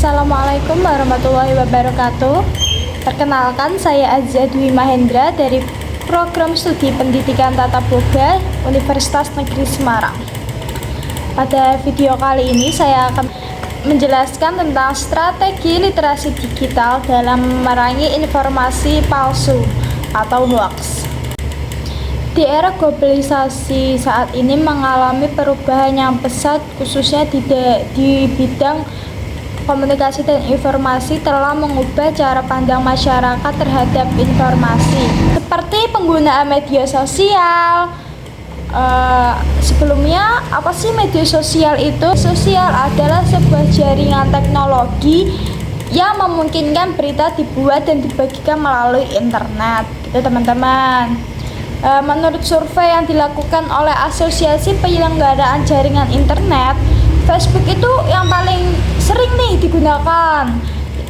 Assalamualaikum warahmatullahi wabarakatuh. Perkenalkan, saya Azza Dwi Mahendra dari Program Studi Pendidikan Tata Boga Universitas Negeri Semarang. Pada video kali ini saya akan menjelaskan tentang strategi literasi digital dalam memerangi informasi palsu atau hoax. Di era globalisasi saat ini mengalami perubahan yang pesat, khususnya di bidang komunikasi dan informasi telah mengubah cara pandang masyarakat terhadap informasi, seperti penggunaan media sosial. Sebelumnya, apa sih media sosial itu? Sosial adalah sebuah jaringan teknologi yang memungkinkan berita dibuat dan dibagikan melalui internet, gitu teman-teman. Menurut survei yang dilakukan oleh Asosiasi Penyelenggaraan Jaringan Internet, Facebook itu yang paling sering nih digunakan,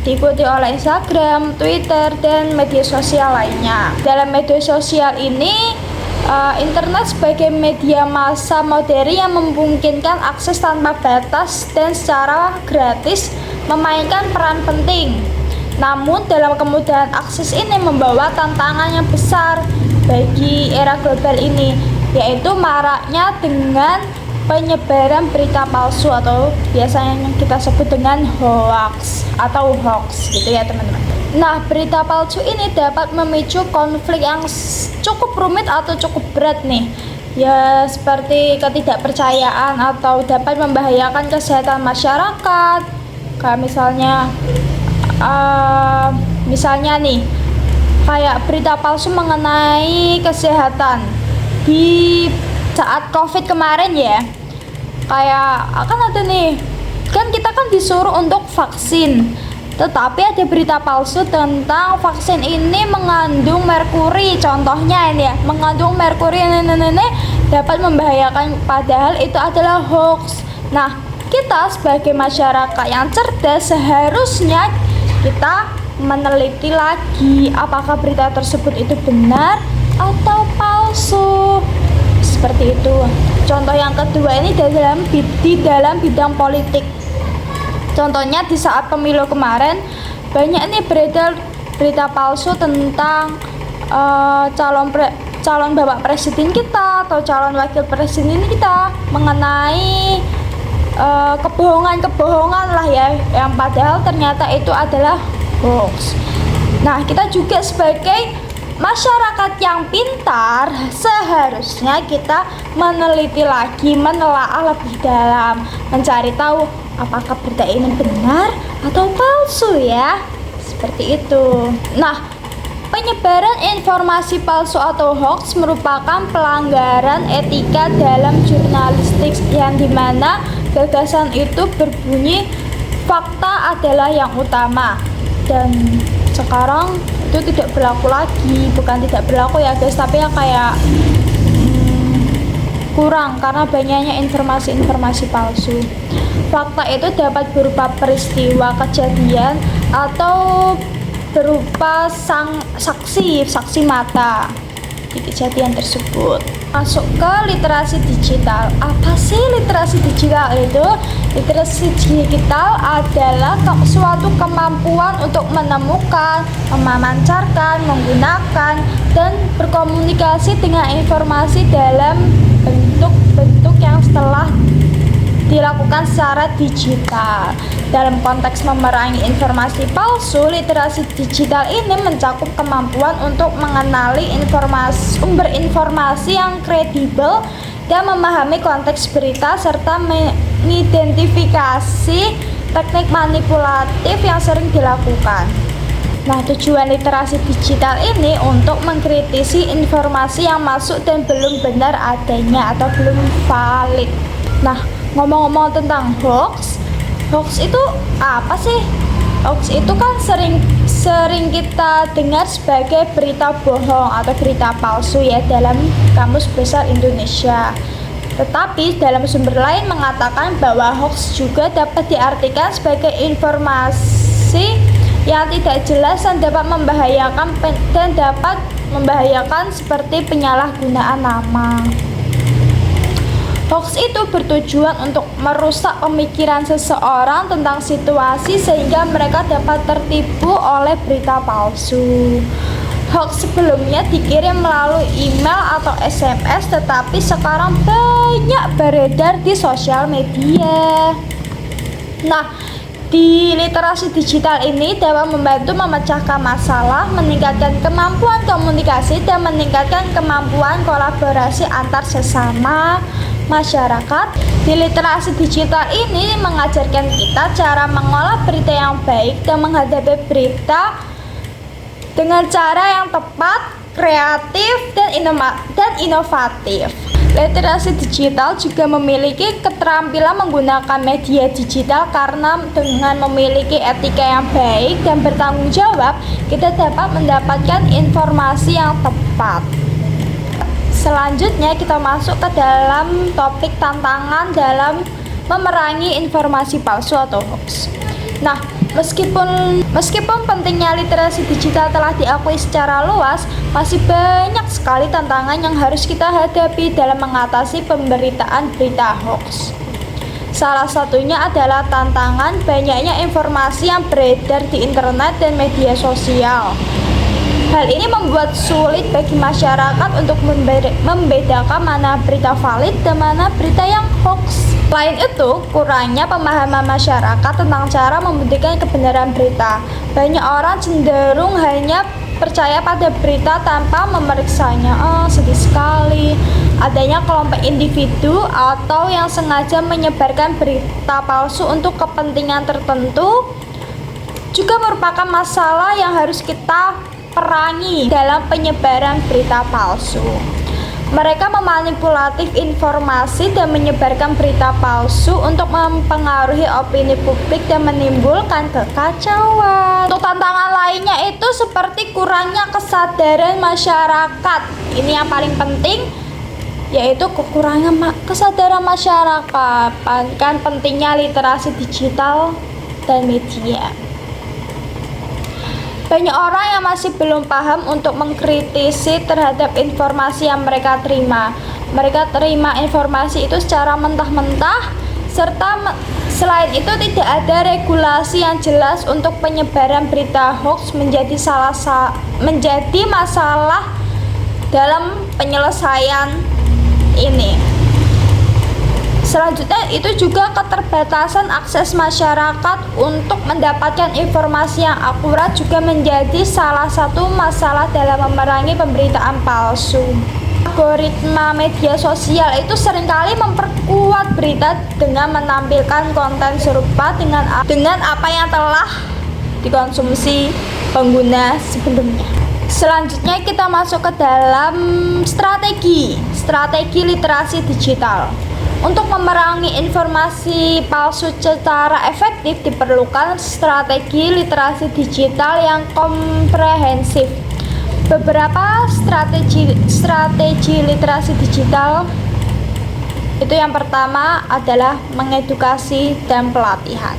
diikuti oleh Instagram, Twitter, dan media sosial lainnya. Dalam media sosial ini, internet sebagai media massa modern yang memungkinkan akses tanpa batas dan secara gratis memainkan peran penting. Namun dalam kemudahan akses ini membawa tantangan yang besar bagi era global ini, yaitu maraknya dengan penyebaran berita palsu atau biasanya kita sebut dengan hoax atau hoax gitu ya teman-teman. Nah, berita palsu ini dapat memicu konflik yang cukup rumit atau cukup berat nih, ya seperti ketidakpercayaan atau dapat membahayakan kesehatan masyarakat. Kayak misalnya nih, kayak berita palsu mengenai kesehatan di saat COVID kemarin ya. Kayak akan ada nih, kan kita kan disuruh untuk vaksin, tetapi ada berita palsu tentang vaksin ini mengandung merkuri. Contohnya ini ya, mengandung merkuri ini dapat membahayakan, padahal itu adalah hoax. Nah, kita sebagai masyarakat yang cerdas seharusnya kita meneliti lagi apakah berita tersebut itu benar atau palsu, seperti itu. Contoh yang kedua ini di dalam bidang politik. Contohnya di saat pemilu kemarin banyak nih beredar berita palsu tentang calon bapak presiden kita atau calon wakil presiden kita mengenai kebohongan lah ya, yang padahal ternyata itu adalah hoax. Nah, kita juga sebagai masyarakat yang pintar seharusnya kita meneliti lagi, menelaah lebih dalam, mencari tahu apakah berita ini benar atau palsu ya, seperti itu. Nah, penyebaran informasi palsu atau hoax merupakan pelanggaran etika dalam jurnalistik, yang dimana gagasan itu berbunyi fakta adalah yang utama. Dan sekarang itu tidak berlaku lagi, bukan tidak berlaku ya guys, tapi ya kayak kurang karena banyaknya informasi-informasi palsu. Fakta itu dapat berupa peristiwa kejadian atau berupa saksi mata di kejadian tersebut. Masuk ke literasi digital. Apa sih literasi digital itu? Literasi digital adalah suatu kemampuan untuk menemukan, memancarkan, menggunakan, dan berkomunikasi dengan informasi dalam bentuk-bentuk yang telah dilakukan secara digital. Dalam konteks memerangi informasi palsu, literasi digital ini mencakup kemampuan untuk mengenali sumber informasi yang kredibel dan memahami konteks berita serta mengidentifikasi teknik manipulatif yang sering dilakukan. Nah, tujuan literasi digital ini untuk mengkritisi informasi yang masuk dan belum benar adanya atau belum valid. Nah, ngomong-ngomong tentang hoax itu apa sih? Hoax itu kan sering kita dengar sebagai berita bohong atau berita palsu ya dalam Kamus Besar Indonesia. Tetapi dalam sumber lain mengatakan bahwa hoax juga dapat diartikan sebagai informasi yang tidak jelas dan dapat membahayakan seperti penyalahgunaan nama. Hoax itu bertujuan untuk merusak pemikiran seseorang tentang situasi sehingga mereka dapat tertipu oleh berita palsu. Hoax sebelumnya dikirim melalui email atau SMS, tetapi sekarang banyak beredar di sosial media. Nah, di literasi digital ini dapat membantu memecahkan masalah, meningkatkan kemampuan komunikasi, dan meningkatkan kemampuan kolaborasi antar sesama masyarakat. Di literasi digital ini mengajarkan kita cara mengolah berita yang baik dan menghadapi berita dengan cara yang tepat, kreatif, dan inovatif. Literasi digital juga memiliki keterampilan menggunakan media digital karena dengan memiliki etika yang baik dan bertanggung jawab, kita dapat mendapatkan informasi yang tepat. Selanjutnya kita masuk ke dalam topik tantangan dalam memerangi informasi palsu atau hoax. Nah, meskipun pentingnya literasi digital telah diakui secara luas, masih banyak sekali tantangan yang harus kita hadapi dalam mengatasi pemberitaan berita hoax. Salah satunya adalah tantangan banyaknya informasi yang beredar di internet dan media sosial. Hal ini membuat sulit bagi masyarakat untuk membedakan mana berita valid dan mana berita yang hoax. Selain itu, kurangnya pemahaman masyarakat tentang cara membuktikan kebenaran berita. Banyak orang cenderung hanya percaya pada berita tanpa memeriksanya. Sedih sekali. Adanya kelompok individu atau yang sengaja menyebarkan berita palsu untuk kepentingan tertentu juga merupakan masalah yang harus kita perangi dalam penyebaran berita palsu. Mereka memanipulatif informasi dan menyebarkan berita palsu untuk mempengaruhi opini publik dan menimbulkan kekacauan. Untuk tantangan lainnya itu seperti kurangnya kesadaran masyarakat. Ini yang paling penting, yaitu kekurangan kesadaran masyarakat. Kan pentingnya literasi digital dan media. Banyak orang yang masih belum paham untuk mengkritisi terhadap informasi yang mereka terima. Mereka terima informasi itu secara mentah-mentah, serta selain itu tidak ada regulasi yang jelas untuk penyebaran berita hoax menjadi masalah dalam penyelesaian ini. Selanjutnya itu juga keterbatasan akses masyarakat untuk mendapatkan informasi yang akurat juga menjadi salah satu masalah dalam memerangi pemberitaan palsu. Algoritma media sosial itu seringkali memperkuat berita dengan menampilkan konten serupa dengan apa yang telah dikonsumsi pengguna sebelumnya. Selanjutnya kita masuk ke dalam strategi literasi digital. Untuk memerangi informasi palsu secara efektif diperlukan strategi literasi digital yang komprehensif. Beberapa strategi literasi digital itu yang pertama adalah mengedukasi dan pelatihan.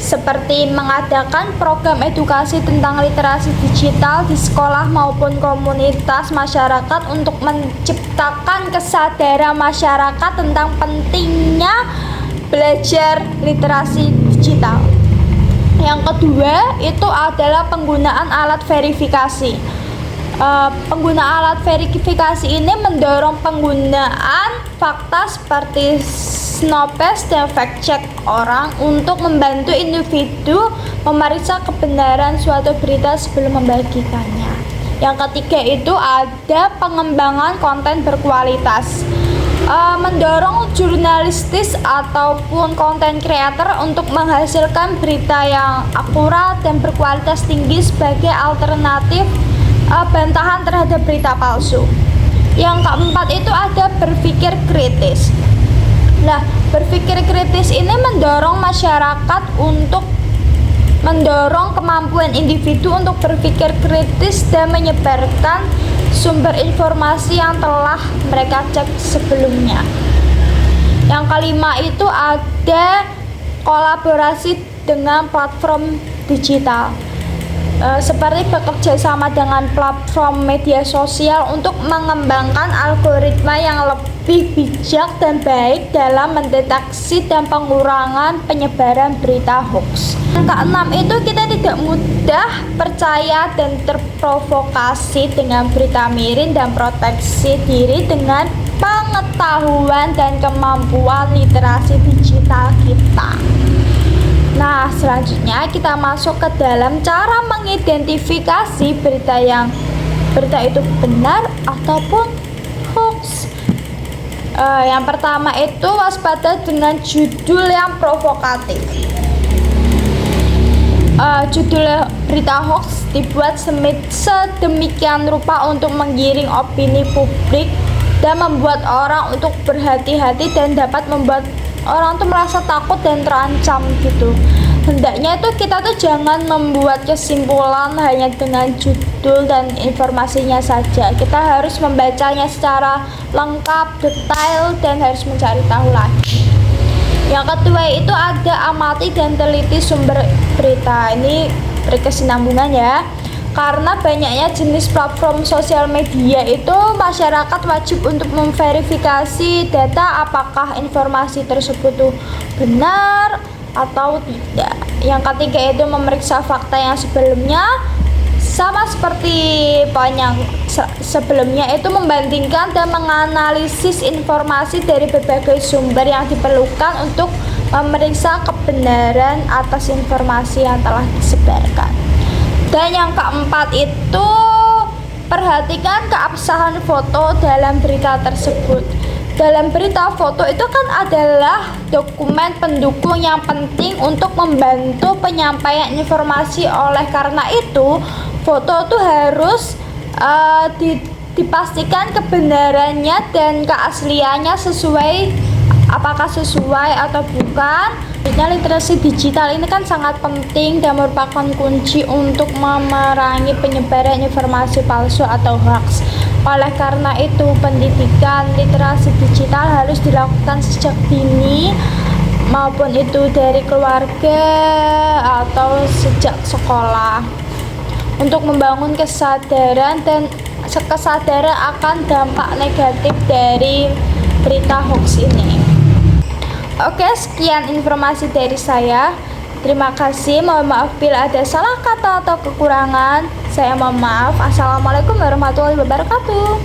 Seperti mengadakan program edukasi tentang literasi digital di sekolah maupun komunitas masyarakat untuk menciptakan kesadaran masyarakat tentang pentingnya belajar literasi digital. Yang kedua itu adalah penggunaan alat verifikasi. Pengguna alat verifikasi ini mendorong penggunaan fakta seperti snopes dan fact check orang untuk membantu individu memeriksa kebenaran suatu berita sebelum membagikannya. Yang ketiga itu ada pengembangan konten berkualitas. Mendorong jurnalistis ataupun konten creator untuk menghasilkan berita yang akurat dan berkualitas tinggi sebagai alternatif bantahan terhadap berita palsu. Yang keempat itu ada berpikir kritis. Nah, berpikir kritis ini mendorong masyarakat untuk mendorong kemampuan individu untuk berpikir kritis dan menyebarkan sumber informasi yang telah mereka cek sebelumnya. Yang kelima itu ada kolaborasi dengan platform digital. Seperti bekerja sama dengan platform media sosial untuk mengembangkan algoritma yang lebih lebih bijak dan baik dalam mendeteksi dan pengurangan penyebaran berita hoax. Yang keenam itu kita tidak mudah percaya dan terprovokasi dengan berita miring dan proteksi diri dengan pengetahuan dan kemampuan literasi digital kita. Nah, selanjutnya kita masuk ke dalam cara mengidentifikasi berita itu benar ataupun hoax. Yang pertama itu waspada dengan judul yang provokatif. Judul berita hoax dibuat sedemikian rupa untuk menggiring opini publik dan membuat orang untuk berhati-hati dan dapat membuat orang tuh merasa takut dan terancam gitu. Hendaknya itu kita tuh jangan membuat kesimpulan hanya dengan judul dan informasinya saja. Kita harus membacanya secara lengkap, detail, dan harus mencari tahu lagi. Yang kedua itu ada amati dan teliti sumber berita. Ini berkesinambungan ya. Karena banyaknya jenis platform sosial media itu masyarakat wajib untuk memverifikasi data apakah informasi tersebut tuh benar atau tidak. Yang ketiga itu memeriksa fakta yang sebelumnya, sama seperti yang sebelumnya itu membandingkan dan menganalisis informasi dari berbagai sumber yang diperlukan untuk memeriksa kebenaran atas informasi yang telah disebarkan. Dan yang keempat itu perhatikan keabsahan foto dalam berita tersebut. Dalam berita, foto itu kan adalah dokumen pendukung yang penting untuk membantu penyampaian informasi. Oleh karena itu, foto itu harus dipastikan kebenarannya dan keasliannya apakah sesuai atau bukan. Literasi digital ini kan sangat penting dan merupakan kunci untuk memerangi penyebaran informasi palsu atau hoax. Oleh karena itu, pendidikan literasi digital harus dilakukan sejak dini, maupun itu dari keluarga atau sejak sekolah, untuk membangun kesadaran akan dampak negatif dari berita hoax ini. Oke, sekian informasi dari saya. Terima kasih. Mohon maaf bila ada salah kata atau kekurangan. Saya mohon maaf. Assalamualaikum warahmatullahi wabarakatuh.